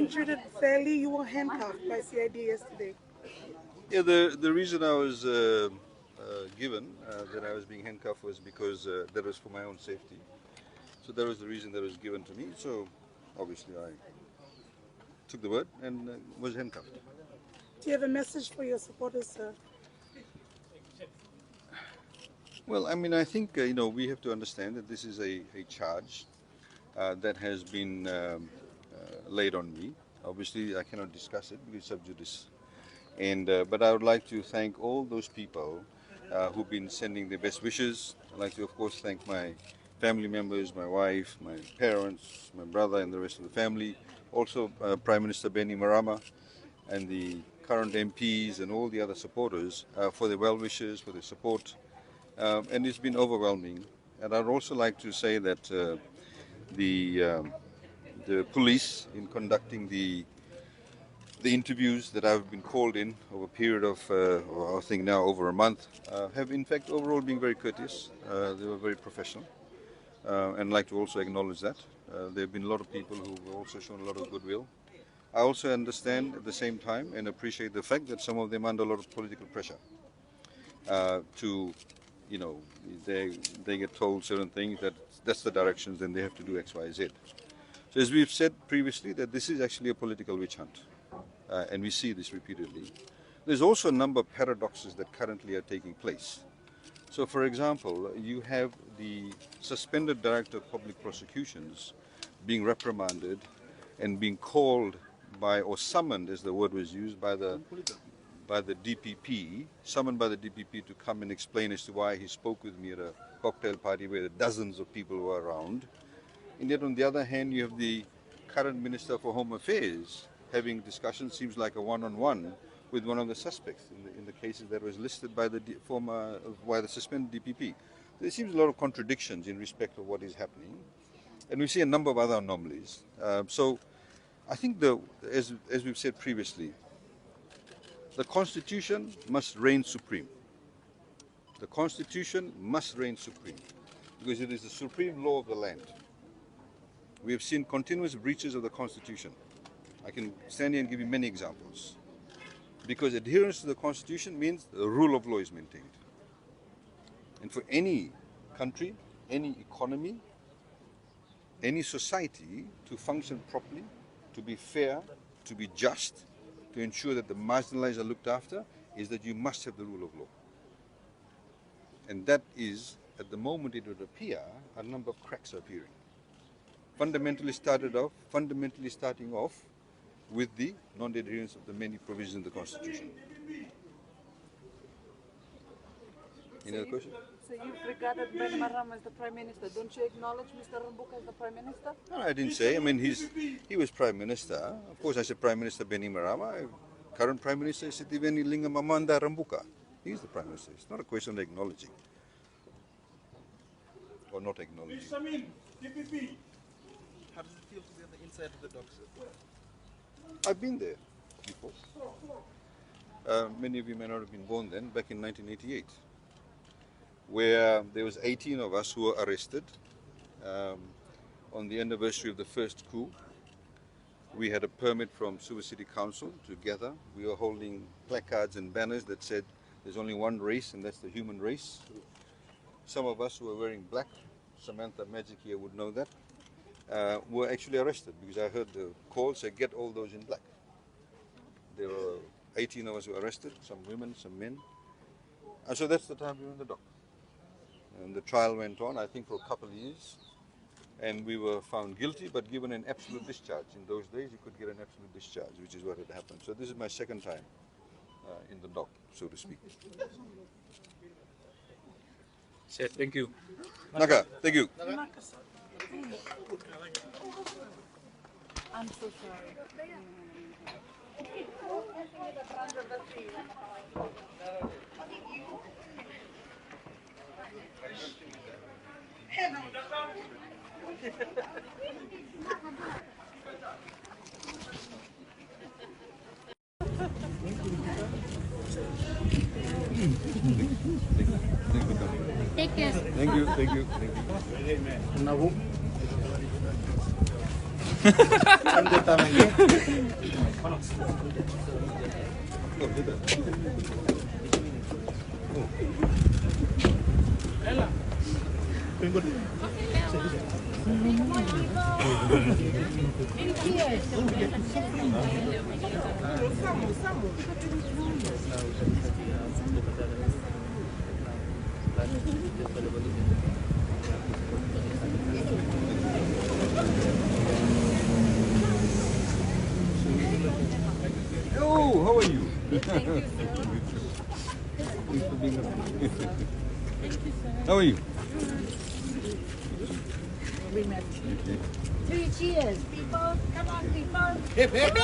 being treated fairly? You were handcuffed by CID yesterday. Yeah, the reason I was given that I was being handcuffed was because that was for my own safety. So that was the reason that was given to me. So obviously I took the word and was handcuffed. Do you have a message for your supporters, sir? Well, I mean, I think we have to understand that this is a charge that has been laid on me. Obviously, I cannot discuss it because it's sub judice. And but I would like to thank all those people who've been sending their best wishes. I'd like to, of course, thank my family members, my wife, my parents, my brother, and the rest of the family. Also, Prime Minister Benny Marama and the current MPs and all the other supporters for their well wishes, for their support. And it's been overwhelming. And I'd also like to say that the police, in conducting the interviews that I've been called in over a period of, I think now over a month, have in fact overall been very courteous. They were very professional. And I'd like to also acknowledge that. There have been a lot of people who have also shown a lot of goodwill. I also understand at the same time and appreciate the fact that some of them are under a lot of political pressure to, they get told certain things that's the directions, then they have to do X, Y, Z. So as we've said previously, that this is actually a political witch hunt. And we see this repeatedly. There's also a number of paradoxes that currently are taking place. So for example, you have the suspended Director of Public Prosecutions being reprimanded and being called by, or summoned as the word was used, by the DPP, summoned by the DPP to come and explain as to why he spoke with me at a cocktail party where dozens of people were around. And yet on the other hand, you have the current Minister for Home Affairs having discussions, seems like a one-on-one, with one of the suspects in the cases that was listed by the suspended DPP. There seems a lot of contradictions in respect of what is happening, and we see a number of other anomalies. So I think, as we've said previously, the Constitution must reign supreme. The Constitution must reign supreme because it is the supreme law of the land. We have seen continuous breaches of the Constitution. I can stand here and give you many examples. Because adherence to the Constitution means the rule of law is maintained. And for any country, any economy, any society to function properly, to be fair, to be just, to ensure that the marginalized are looked after, is that you must have the rule of law. And that is, at the moment it would appear, a number of cracks are appearing. Fundamentally starting off with the non-adherence of the many provisions in the Constitution. Any other question? So you've regarded Ben Maram as the Prime Minister. Don't you acknowledge Mr. Rambuka as the Prime Minister? No, I didn't say. I mean, he was Prime Minister. Of course, I said Prime Minister Benny Marama. Current Prime Minister is Sitiveni Lingamamanda Rambuka. He's the Prime Minister. It's not a question of acknowledging or not acknowledging. How does it feel to be on the inside of the dock, sir? I've been there before. Many of you may not have been born then, back in 1988, where there was 18 of us who were arrested on the anniversary of the first coup. We had a permit from Suva City Council to gather. We were holding placards and banners that said there's only one race, and that's the human race. Some of us who were wearing black, Samantha Magic here would know that, were actually arrested because I heard the call say, get all those in black. There were 18 of us who were arrested, some women, some men. And so that's the time we were in the dock. And the trial went on, I think, for a couple of years. And we were found guilty, but given an absolute discharge. In those days, you could get an absolute discharge, which is what had happened. So this is my second time in the dock, so to speak. Sir, thank you. Naka, thank you. I'm so sorry. Take care. Thank you, thank you, thank you. Oh, how are you? How are you? Three cheers, people. Come on, people. Hip hip.